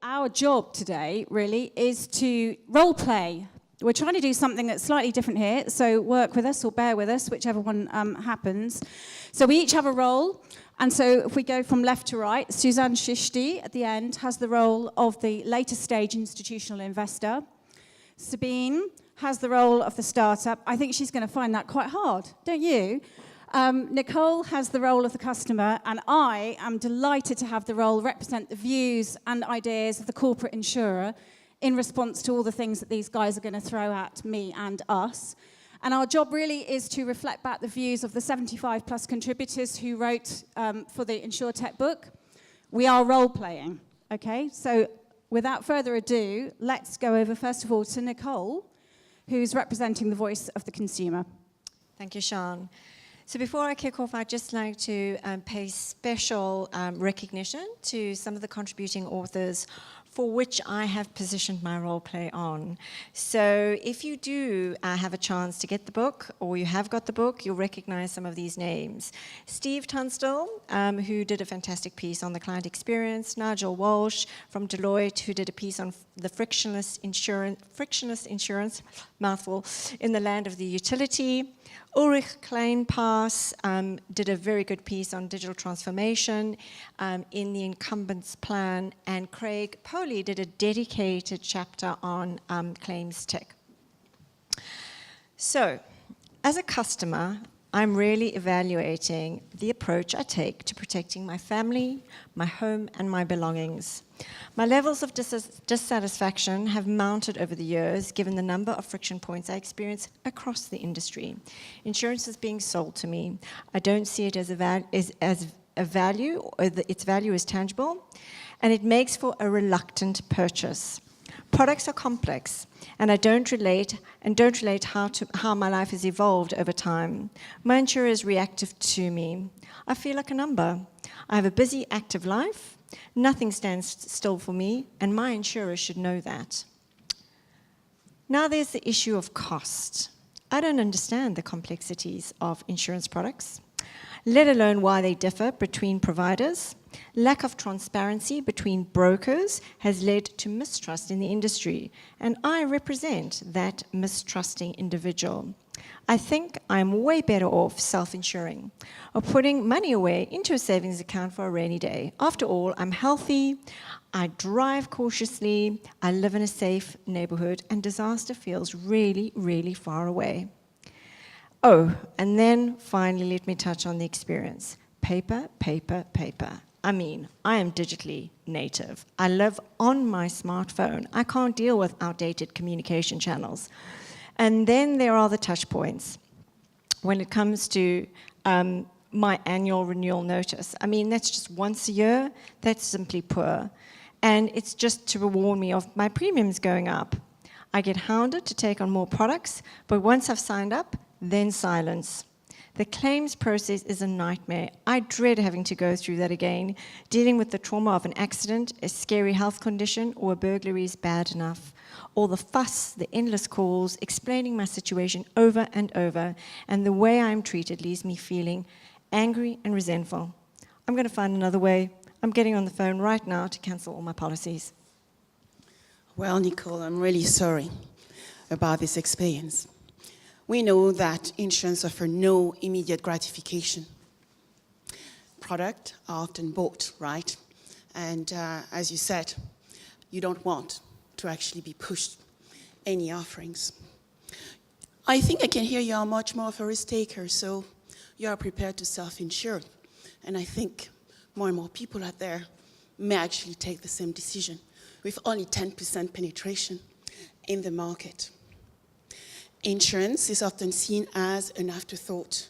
Our job today, really, is to role play. We're trying to do something that's slightly different here, so work with us or bear with us, whichever one happens. So we each have a role, and so if we go from left to right, Susanne Chishti at the end has the role of the later stage institutional investor. Sabine has the role of the startup. I think she's going to find that quite hard, don't you? Nicole has the role of the customer, and I am delighted to have the role represent the views and ideas of the corporate insurer in response to all the things that these guys are going to throw at me and us. And our job really is to reflect back the views of the 75 plus contributors who wrote for the Insurtech book. We are role-playing, okay? So without further ado, let's go over first of all to Nicole, who's representing the voice of the consumer. Thank you, Shân. So before I kick off, I'd just like to pay special recognition to some of the contributing authors for which I have positioned my role play on. So if you do have a chance to get the book, or you have got the book, you'll recognize some of these names. Steve Tunstall, who did a fantastic piece on the client experience. Nigel Walsh from Deloitte, who did a piece on the frictionless insurance, mouthful, in the land of the utility. Ulrich Kleinpass did a very good piece on digital transformation in the incumbents plan, and Craig Poley did a dedicated chapter on claims tech. So, as a customer, I'm really evaluating the approach I take to protecting my family, my home, and my belongings. My levels of dissatisfaction have mounted over the years, given the number of friction points I experience across the industry. Insurance is being sold to me. I don't see it as a value, or its value is tangible, and it makes for a reluctant purchase. Products are complex, and I don't relate how my life has evolved over time. My insurer is reactive to me. I feel like a number. I have a busy, active life. Nothing stands still for me, and my insurer should know that. Now there's the issue of cost. I don't understand the complexities of insurance products, let alone why they differ between providers. Lack of transparency between brokers has led to mistrust in the industry, and I represent that mistrusting individual. I think I'm way better off self-insuring or putting money away into a savings account for a rainy day. After all, I'm healthy, I drive cautiously, I live in a safe neighborhood, and disaster feels really, really far away. Oh, and then finally let me touch on the experience. Paper, paper, paper. I mean, I am digitally native. I live on my smartphone. I can't deal with outdated communication channels. And then there are the touch points. When it comes to my annual renewal notice, I mean, that's just once a year. That's simply poor. And it's just to warn me of my premiums going up. I get hounded to take on more products, but once I've signed up, then silence. The claims process is a nightmare. I dread having to go through that again. Dealing with the trauma of an accident, a scary health condition, or a burglary is bad enough. All the fuss, the endless calls, explaining my situation over and over, and the way I'm treated leaves me feeling angry and resentful. I'm going to find another way. I'm getting on the phone right now to cancel all my policies. Well, Nicole, I'm really sorry about this experience. We know that insurance offers no immediate gratification. Products are often bought, right? And as you said, you don't want to actually be pushed any offerings. I think I can hear you are much more of a risk taker, so you are prepared to self-insure. And I think more and more people out there may actually take the same decision with only 10% penetration in the market. Insurance is often seen as an afterthought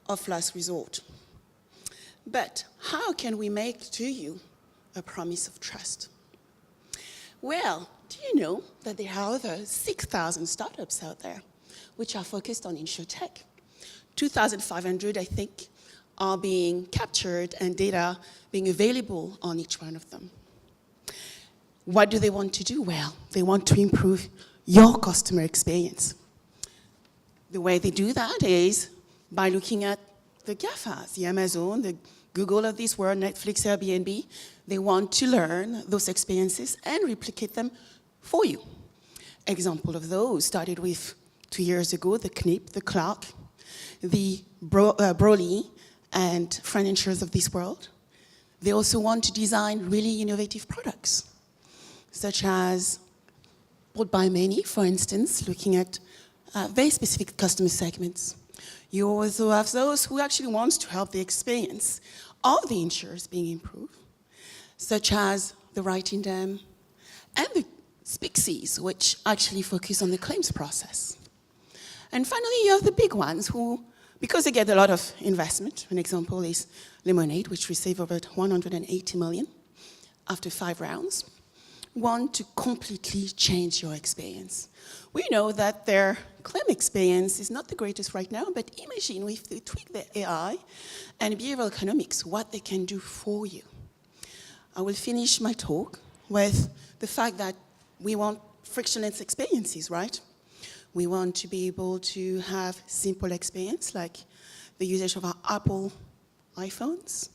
of last resort. But how can we make to you a promise of trust? Well, do you know that there are over 6,000 startups out there which are focused on Insurtech? 2,500, I think, are being captured and data being available on each one of them. What do they want to do? Well, they want to improve your customer experience. The way they do that is by looking at the GAFAs, the Amazon, the Google of this world, Netflix, Airbnb, they want to learn those experiences and replicate them for you. Example of those started with 2 years ago, the Knip, the Clark, the Broly, and friend insurers of this world. They also want to design really innovative products, such as bought by many, for instance, looking at very specific customer segments. You also have those who actually want to help the experience of the insurers being improved, such as the writing them and the Spixies, which actually focus on the claims process. And finally, you have the big ones who, because they get a lot of investment, an example is Lemonade, which received over 180 million after 5 rounds, want to completely change your experience. We know that their claim experience is not the greatest right now, but imagine if they tweak their AI and behavioral economics, what they can do for you. I will finish my talk with the fact that we want frictionless experiences, right? We want to be able to have simple experience, like the usage of our Apple iPhones.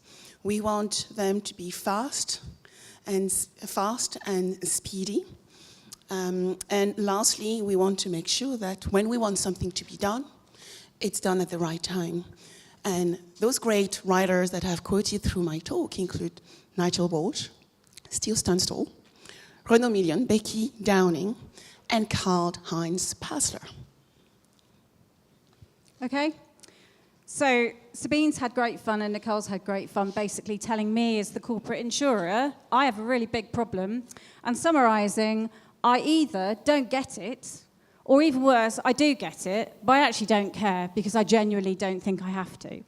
We want them to be fast and speedy. And lastly, we want to make sure that when we want something to be done, it's done at the right time. And those great writers that I've quoted through my talk include Nigel Borge, Steve Tunstall, Renaud Million, Becky Downing, and Karl-Heinz Passler. Okay. So Sabine's had great fun and Nicole's had great fun basically telling me as the corporate insurer, I have a really big problem, and summarising, I either don't get it, or even worse, I do get it, but I actually don't care because I genuinely don't think I have to.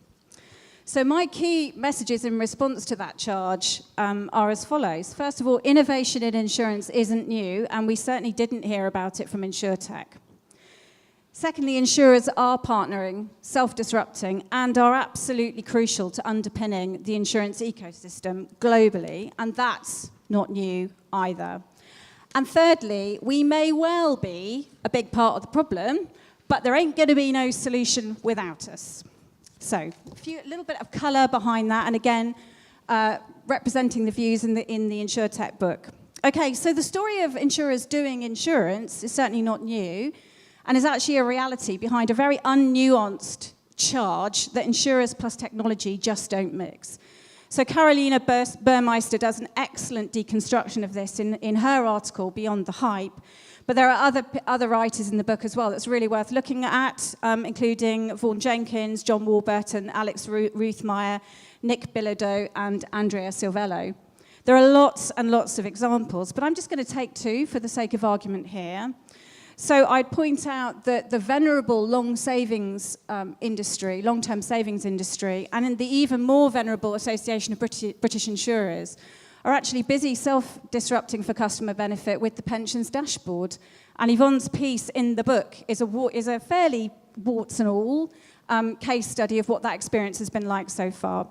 So my key messages in response to that charge are as follows. First of all, innovation in insurance isn't new, and we certainly didn't hear about it from Insurtech. Secondly, insurers are partnering, self-disrupting, and are absolutely crucial to underpinning the insurance ecosystem globally, and that's not new either. And thirdly, we may well be a big part of the problem, but there ain't going to be no solution without us. So, a little bit of colour behind that, and again, representing the views in the Insurtech book. Okay, so the story of insurers doing insurance is certainly not new, and is actually a reality behind a very unnuanced charge that insurers plus technology just don't mix. So Carolina Burmeister does an excellent deconstruction of this in her article, Beyond the Hype. But there are other writers in the book as well that's really worth looking at, including Vaughan Jenkins, John Warburton, Alex Ruthmeyer, Nick Bilodeau, and Andrea Silvello. There are lots and lots of examples, but I'm just going to take 2 for the sake of argument here. So I'd point out that the venerable long-term savings industry, and in the even more venerable Association of British Insurers, are actually busy self-disrupting for customer benefit with the pensions dashboard. And Yvonne's piece in the book is a fairly warts and all case study of what that experience has been like so far.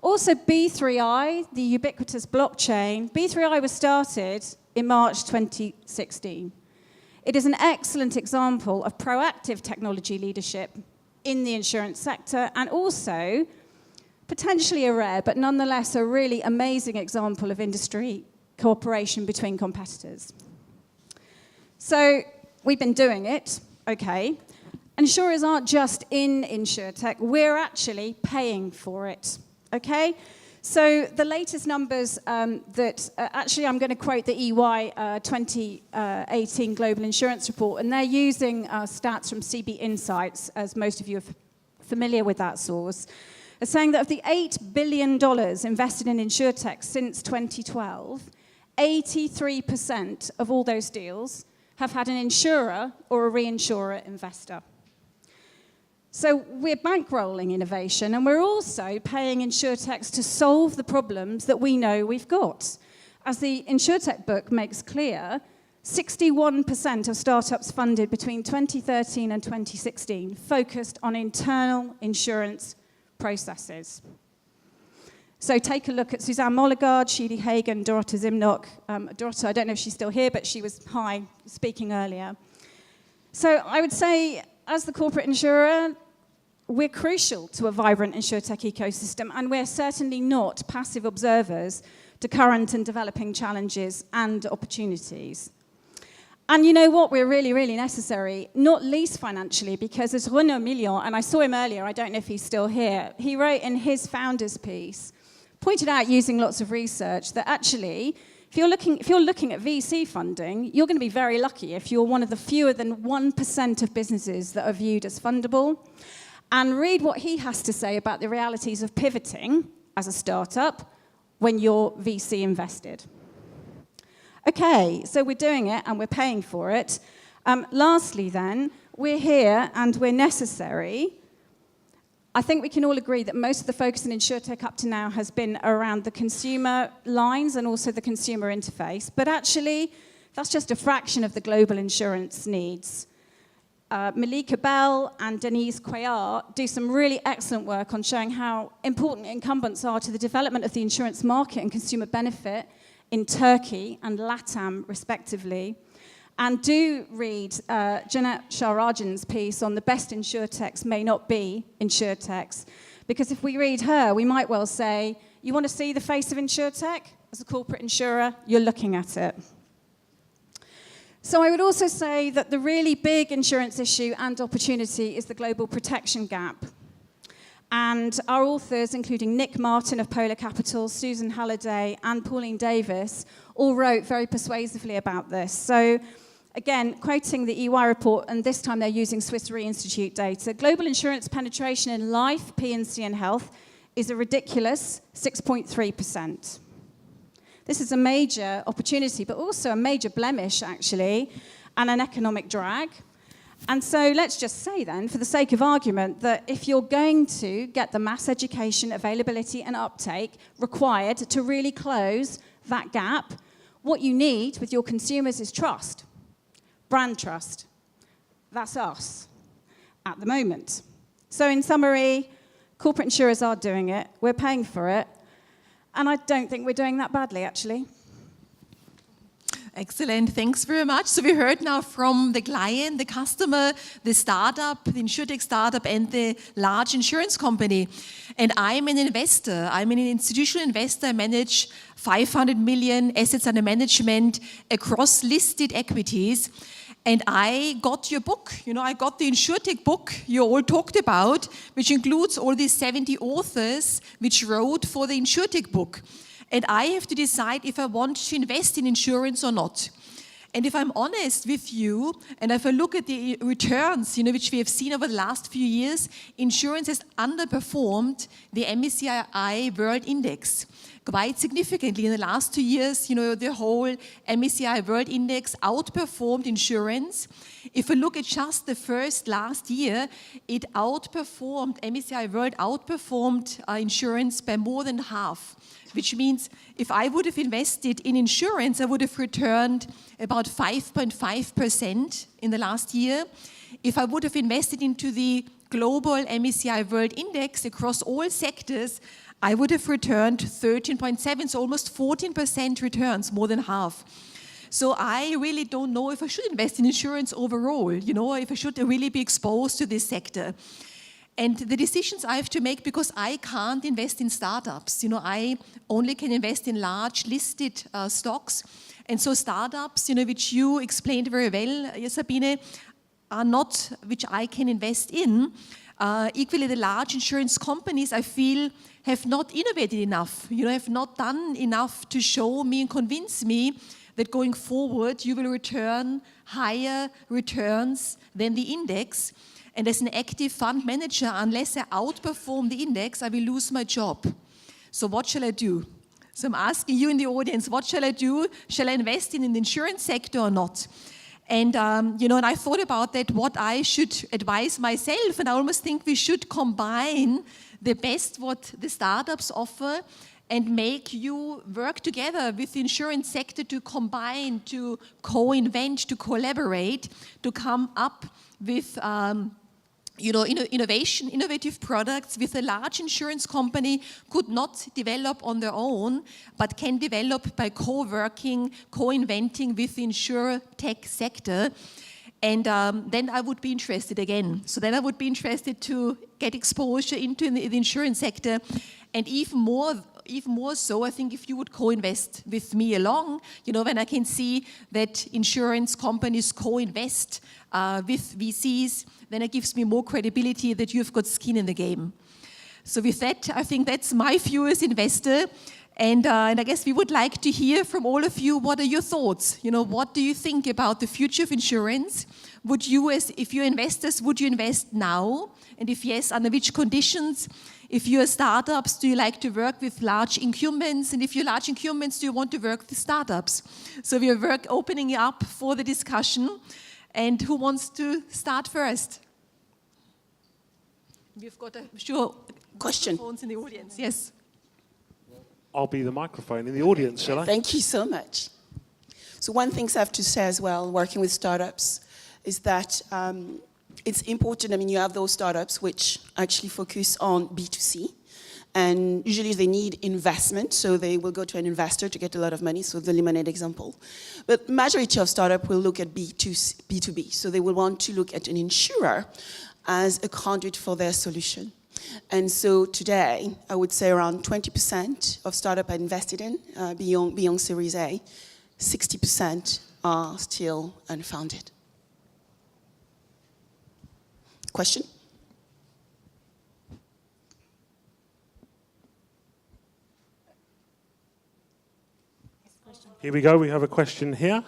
Also, B3I, the ubiquitous blockchain, B3I was started in March 2016. It is an excellent example of proactive technology leadership in the insurance sector, and also potentially a rare, but nonetheless a really amazing example of industry cooperation between competitors. So we've been doing it, okay. Insurers aren't just in Insurtech, we're actually paying for it, okay. So the latest numbers actually I'm going to quote the EY 2018 Global Insurance Report, and they're using stats from CB Insights, as most of you are familiar with that source, are saying that of the $8 billion invested in Insurtech since 2012, 83% of all those deals have had an insurer or a reinsurer investor. So we're bankrolling innovation, and we're also paying Insurtechs to solve the problems that we know we've got. As the Insurtech book makes clear, 61% of startups funded between 2013 and 2016 focused on internal insurance processes. So take a look at Susanne Mollegard, Sheedy Hagen, Dorota Zimnock. Dorota, I don't know if she's still here, but she was speaking earlier. So I would say, as the corporate insurer, we're crucial to a vibrant Insurtech ecosystem, and we're certainly not passive observers to current and developing challenges and opportunities. And you know what? We're really, really necessary, not least financially, because as Renaud Million, and I saw him earlier, I don't know if he's still here, he wrote in his founders piece, pointed out using lots of research that actually, if you're looking at VC funding, you're going to be very lucky if you're one of the fewer than 1% of businesses that are viewed as fundable. And read what he has to say about the realities of pivoting as a startup when you're VC invested. Okay, so we're doing it and we're paying for it. Lastly then, we're here and we're necessary. I think we can all agree that most of the focus in Insurtech up to now has been around the consumer lines and also the consumer interface. But actually, that's just a fraction of the global insurance needs. Millie Cabell and Denise Cuellar do some really excellent work on showing how important incumbents are to the development of the insurance market and consumer benefit in Turkey and LATAM, respectively. And do read Janet Shahrajan's piece on the best Insurtechs may not be Insurtechs. Because if we read her, we might well say, you want to see the face of Insurtech? As a corporate insurer, you're looking at it. So I would also say that the really big insurance issue and opportunity is the global protection gap. And our authors, including Nick Martin of Polar Capital, Susan Halliday, and Pauline Davis, all wrote very persuasively about this. So again, quoting the EY report, and this time they're using Swiss Re Institute data, global insurance penetration in life, P&C and health is a ridiculous 6.3%. This is a major opportunity, but also a major blemish, actually, and an economic drag. And so let's just say then, for the sake of argument, that if you're going to get the mass education, availability, and uptake required to really close that gap, what you need with your consumers is trust. Brand trust. That's us at the moment. So in summary, corporate insurers are doing it. We're paying for it. And I don't think we're doing that badly, actually. Excellent, thanks very much. So we heard now from the client, the customer, the startup, the Insurtech startup, and the large insurance company. And I'm an investor. I'm an institutional investor. I manage 500 million assets under management across listed equities. And I got your book, I got the Insurtech book you all talked about, which includes all these 70 authors which wrote for the Insurtech book. And I have to decide if I want to invest in insurance or not. And if I'm honest with you, and if I look at the returns, which we have seen over the last few years, insurance has underperformed the MSCI World Index quite significantly. In the last 2 years, the whole MSCI World Index outperformed insurance. If we look at just the last year, it outperformed, MSCI World outperformed insurance by more than half. Which means if I would have invested in insurance, I would have returned about 5.5% in the last year. If I would have invested into the global MSCI World Index across all sectors, I would have returned 13.7, so almost 14% returns, more than half. So I really don't know if I should invest in insurance overall, if I should really be exposed to this sector. And the decisions I have to make, because I can't invest in startups. I only can invest in large listed stocks. And so startups, which you explained very well, Sabine, are not which I can invest in. Equally, the large insurance companies, I feel, have not innovated enough, have not done enough to show me and convince me that going forward you will return higher returns than the index. And as an active fund manager, unless I outperform the index, I will lose my job. So what shall I do? So I'm asking you in the audience, what shall I do? Shall I invest in the insurance sector or not? And, and I thought about that, what I should advise myself. And I almost think we should combine the best what the startups offer and make you work together with the insurance sector to combine, to co-invent, to collaborate, to come up with innovative products with a large insurance company could not develop on their own, but can develop by co-working, co-inventing with the Insurtech sector. And then I would be interested again. So then I would be interested to get exposure into the insurance sector. And even more so, I think if you would co-invest with me along, when I can see that insurance companies co-invest with VCs, then it gives me more credibility that you've got skin in the game. So with that, I think that's my view as investor. And I guess we would like to hear from all of you, what are your thoughts? What do you think about the future of insurance? Would you, if you're investors, would you invest now? And if yes, under which conditions? If you're startups, do you like to work with large incumbents? And if you're large incumbents, do you want to work with startups? So we are opening up for the discussion. And who wants to start first? We've got a question phones in the audience. Yes. I'll be the microphone in the audience, shall I? Thank you so much. So one thing I have to say as well, working with startups, is that it's important. I mean, you have those startups which actually focus on B2C, and usually they need investment, so they will go to an investor to get a lot of money, so the lemonade example. But majority of startups will look at B2B, so they will want to look at an insurer as a conduit for their solution. And so today, I would say around 20% of startups are invested in beyond Series A, 60% are still unfounded. Question? Here we go, we have a question here.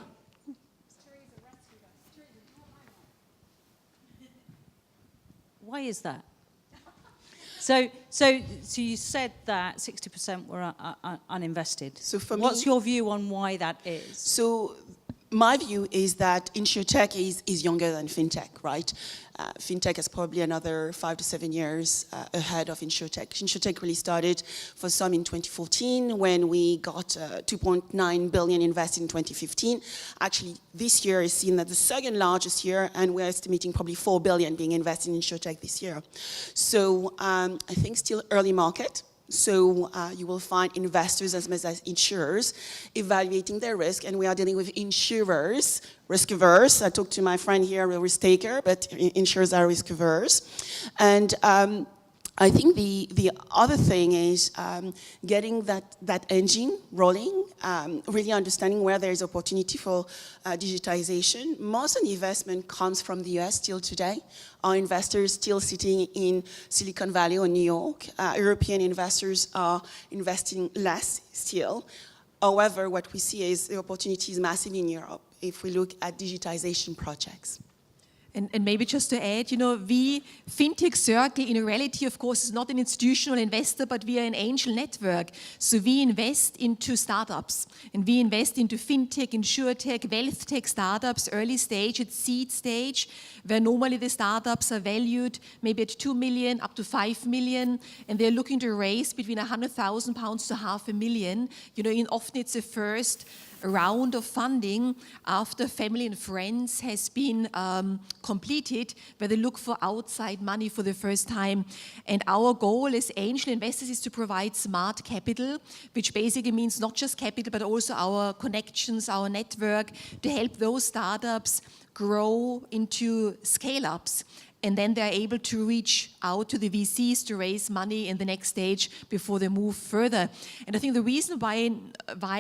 Why is that? So you said that 60% were uninvested. So for me, what's your view on why that is? So my view is that Insurtech is younger than FinTech, right? FinTech is probably another 5 to 7 years ahead of Insurtech. Insurtech really started for some in 2014 when we got 2.9 billion invested in 2015. Actually, this year is seen as the second largest year, and we're estimating probably 4 billion being invested in Insurtech this year. So I think still early market. So you will find investors as much as insurers evaluating their risk, and we are dealing with insurers, risk averse. I talked to my friend here, a risk taker, but insurers are risk averse. And I think the other thing is getting that engine rolling, really understanding where there is opportunity for digitization. Most of the investment comes from the US still today. Our investors still sitting in Silicon Valley or New York. European investors are investing less still. However, what we see is the opportunity is massive in Europe if we look at digitization projects. And maybe just to add, we, FinTech Circle, in reality, of course, is not an institutional investor, but we are an angel network. So we invest into startups, and we invest into FinTech, InsurTech, wealth tech startups, early stage, at seed stage, where normally the startups are valued maybe at 2 million up to 5 million, and they're looking to raise between £100,000 to £500,000. Often it's the first round of funding after family and friends has been completed, where they look for outside money for the first time. And our goal as angel investors is to provide smart capital, which basically means not just capital, but also our connections, our network, to help those startups grow into scale-ups. And then they're able to reach out to the VCs to raise money in the next stage before they move further. And I think the reason why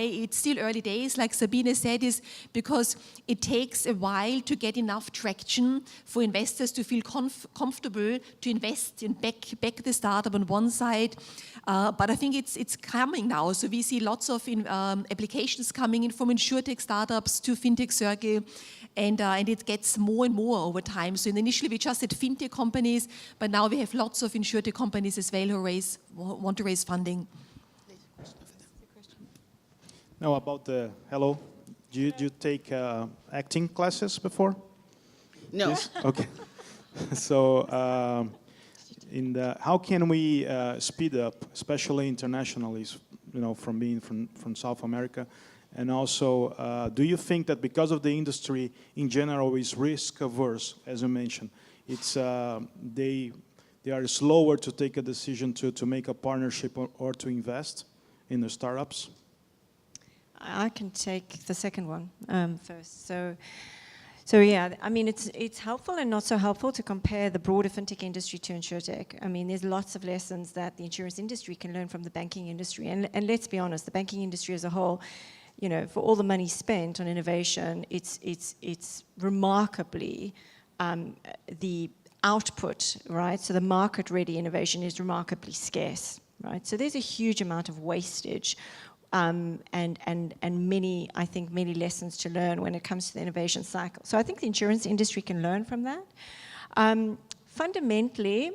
it's still early days, like Sabine said, is because it takes a while to get enough traction for investors to feel comfortable to invest and back the startup on one side. But I think it's coming now. So we see lots of applications coming in from Insurtech startups to FinTech Circle. And it gets more and more over time. So initially we just had fintech companies, but now we have lots of insurtech companies as well who want to raise funding. Now about the, hello, did you take acting classes before? No. Yes? Okay. So how can we speed up, especially internationally, from being from South America? And also, do you think that because of the industry in general is risk averse, as you mentioned, it's they are slower to take a decision to make a partnership or to invest in the startups? I can take the second one first. So yeah, I mean, it's helpful and not so helpful to compare the broader fintech industry to Insurtech. I mean, there's lots of lessons that the insurance industry can learn from the banking industry. And let's be honest, the banking industry as a whole, you know, for all the money spent on innovation, it's remarkably, the output, right? So the market-ready innovation is remarkably scarce, right? So there's a huge amount of wastage. And many, I think, many lessons to learn when it comes to the innovation cycle. So I think the insurance industry can learn from that. Fundamentally,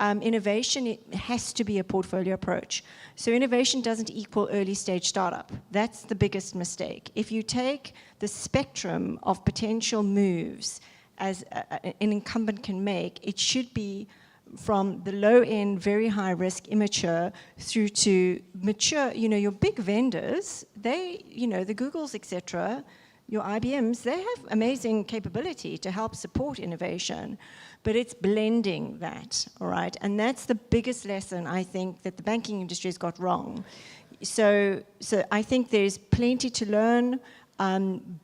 innovation, it has to be a portfolio approach. So innovation doesn't equal early stage startup. That's the biggest mistake. If you take the spectrum of potential moves as an incumbent can make, it should be from the low end, very high risk, immature, through to mature. You know, your big vendors, they, you know, the Googles, etc., your IBMs, they have amazing capability to help support innovation, but it's blending that, all right? And that's the biggest lesson I think that the banking industry has got wrong. So I think there's plenty to learn.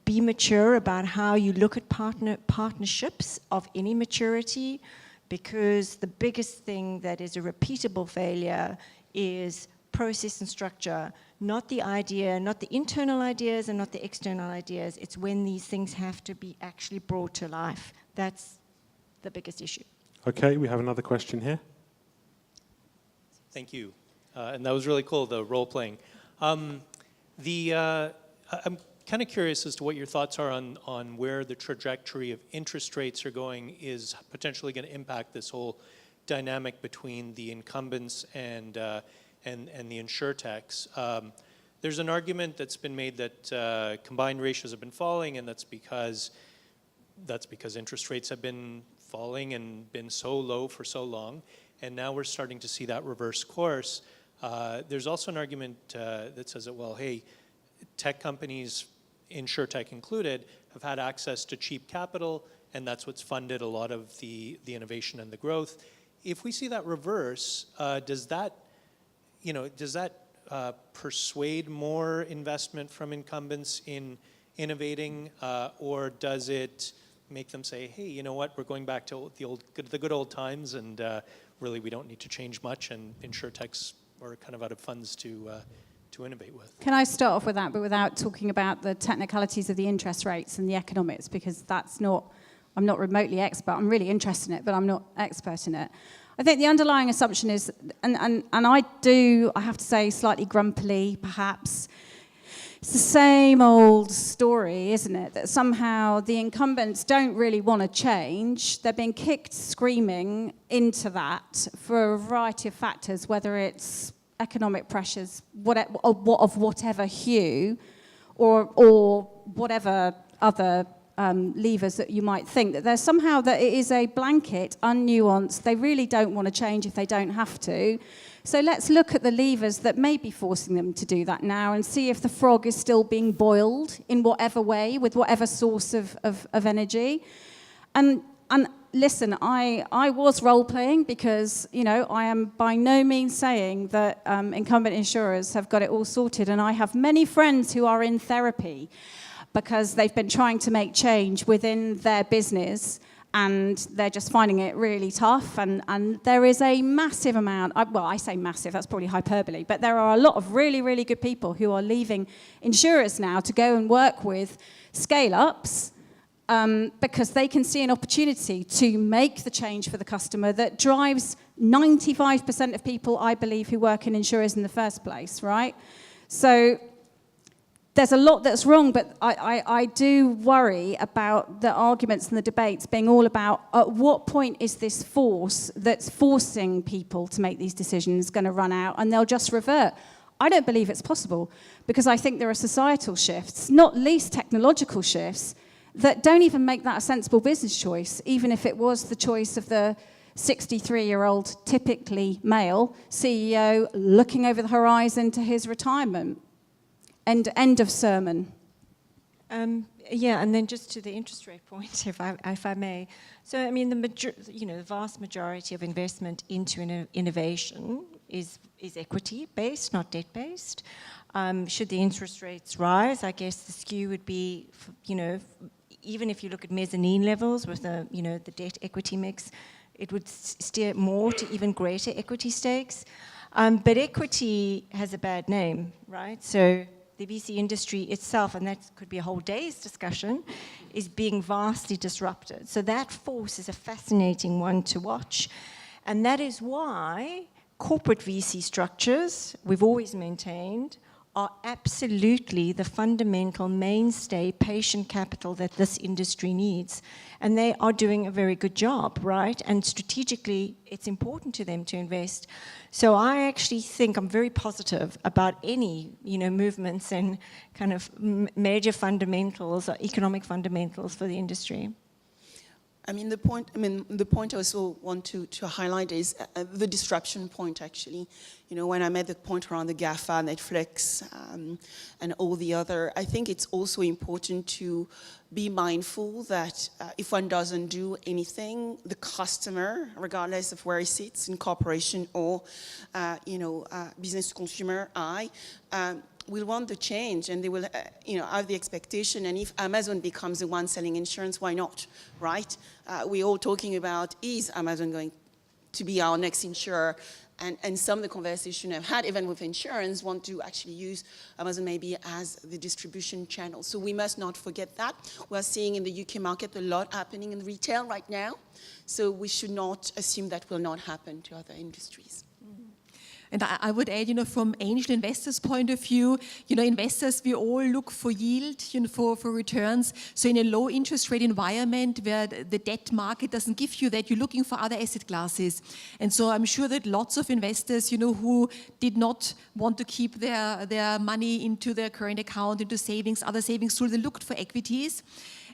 Be mature about how you look at partnerships of any maturity, because the biggest thing that is a repeatable failure is process and structure, not the idea, not the internal ideas and not the external ideas. It's when these things have to be actually brought to life. That's the biggest issue. Okay, we have another question here. Thank you. And that was really cool, the role-playing. I'm kind of curious as to what your thoughts are on where the trajectory of interest rates are going is potentially going to impact this whole dynamic between the incumbents and the insurtechs. There's an argument that's been made that combined ratios have been falling, and that's because interest rates have been falling and been so low for so long, and now we're starting to see that reverse course. There's also an argument that says that, well, hey, tech companies, Insurtech included, have had access to cheap capital, and that's what's funded a lot of the innovation and the growth. If we see that reverse, does that persuade more investment from incumbents in innovating, or does it make them say, hey, you know what, we're going back to the good old times, and really we don't need to change much, and Insurtechs are kind of out of funds to innovate with? Can I start off with that, but without talking about the technicalities of the interest rates and the economics, because I'm not remotely expert. I'm really interested in it, but I'm not expert in it. I think the underlying assumption is, and I have to say slightly grumpily perhaps, it's the same old story, isn't it? That somehow the incumbents don't really want to change. They're being kicked screaming into that for a variety of factors, whether it's economic pressures, of whatever hue, or whatever other levers that you might think, that there's somehow that it is a blanket, unnuanced, they really don't want to change if they don't have to. So let's look at the levers that may be forcing them to do that now and see if the frog is still being boiled in whatever way, with whatever source of energy. And listen, I was role-playing because, you know, I am by no means saying that incumbent insurers have got it all sorted, and I have many friends who are in therapy because they've been trying to make change within their business, and they're just finding it really tough, and there is a massive amount, well, I say massive, that's probably hyperbole, but there are a lot of really, really good people who are leaving insurers now to go and work with scale-ups, because they can see an opportunity to make the change for the customer that drives 95% of people, I believe, who work in insurers in the first place, right? So there's a lot that's wrong, but I do worry about the arguments and the debates being all about at what point is this force that's forcing people to make these decisions going to run out and they'll just revert. I don't believe it's possible, because I think there are societal shifts, not least technological shifts, that don't even make that a sensible business choice, even if it was the choice of the 63-year-old, typically male, CEO looking over the horizon to his retirement. End of sermon. Yeah, and then just to the interest rate point, if I may. So, I mean, the vast majority of investment into innovation is equity-based, not debt-based. Should the interest rates rise, I guess the skew would be, even if you look at mezzanine levels with the, the debt equity mix, it would steer more to even greater equity stakes. But equity has a bad name, right? So the VC industry itself, and that could be a whole day's discussion, is being vastly disrupted. So that force is a fascinating one to watch. And that is why corporate VC structures, we've always maintained, are absolutely the fundamental mainstay patient capital that this industry needs. And they are doing a very good job, right? And strategically, it's important to them to invest. So I actually think I'm very positive about any, movements and kind of major fundamentals or economic fundamentals for the industry. The point I also want to highlight is the disruption point, actually. When I made the point around the GAFA, Netflix, and all the other, I think it's also important to be mindful that if one doesn't do anything, the customer, regardless of where he sits, in corporation or, business to consumer eye, will want the change, and they will, have the expectation. And if Amazon becomes the one selling insurance, why not, right? We're all talking about, is Amazon going to be our next insurer? And some of the conversation I've had, even with insurance, want to actually use Amazon maybe as the distribution channel. So we must not forget that. We're seeing in the UK market a lot happening in retail right now. So we should not assume that will not happen to other industries. And I would add, from angel investors' point of view, investors, we all look for yield, for returns. So in a low interest rate environment where the debt market doesn't give you that, you're looking for other asset classes. And so I'm sure that lots of investors, who did not want to keep their money into their current account, into savings, other savings tools, they looked for equities.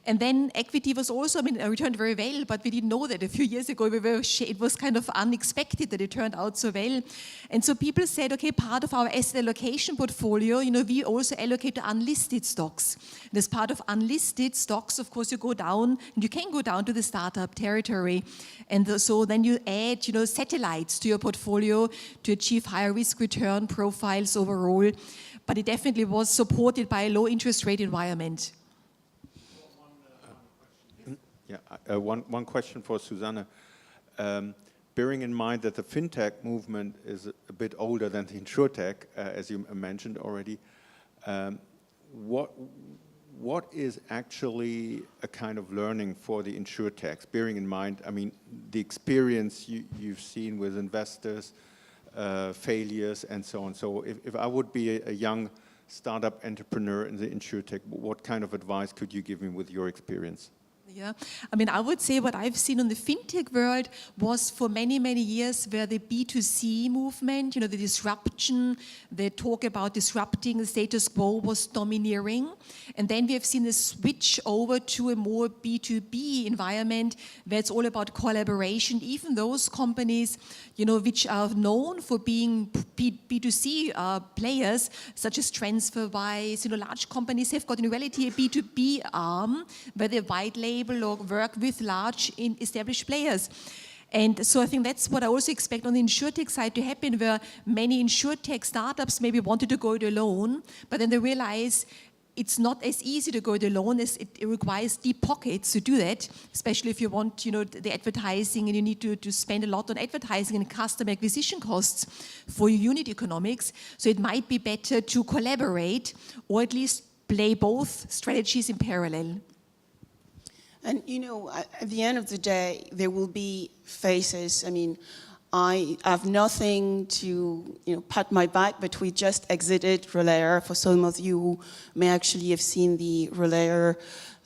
And then equity was also, returned very well, but we didn't know that a few years ago. It was kind of unexpected that it turned out so well. And so people said, okay, part of our asset allocation portfolio, we also allocate to unlisted stocks. And as part of unlisted stocks, of course, you go down, and you can go down to the startup territory. And so then you add, satellites to your portfolio to achieve higher risk return profiles overall. But it definitely was supported by a low interest rate environment. Yeah, one question for Susanne. Bearing in mind that the FinTech movement is a bit older than the Insurtech, as you mentioned already, what is actually a kind of learning for the Insurtechs? Bearing in mind, the experience you've seen with investors, failures, and so on. So if I would be a young startup entrepreneur in the Insurtech, what kind of advice could you give me with your experience? Yeah, I would say what I've seen in the fintech world was for many, many years where the B2C movement, the disruption, the talk about disrupting the status quo was domineering. And then we have seen a switch over to a more B2B environment where it's all about collaboration. Even those companies, which are known for being B2C players, such as TransferWise, large companies have got in reality a B2B arm where they white label or work with large established players. And so I think that's what I also expect on the Insurtech side to happen, where many Insurtech startups maybe wanted to go it alone, but then they realize it's not as easy to go it alone as it requires deep pockets to do that, especially if you want, the advertising, and you need to spend a lot on advertising and customer acquisition costs for your unit economics. So it might be better to collaborate or at least play both strategies in parallel. And, at the end of the day, there will be phases. I have nothing to, pat my back, but we just exited Relayer. For some of you who may actually have seen the Relayer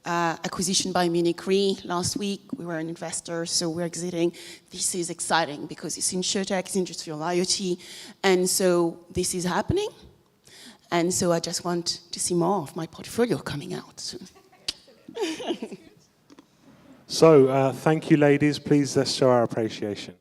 acquisition by Munich Re last week, we were an investor, so we're exiting. This is exciting because it's Insurtech, it's industrial IoT, and so this is happening. And so I just want to see more of my portfolio coming out soon. So, thank you, ladies. Please, let's show our appreciation.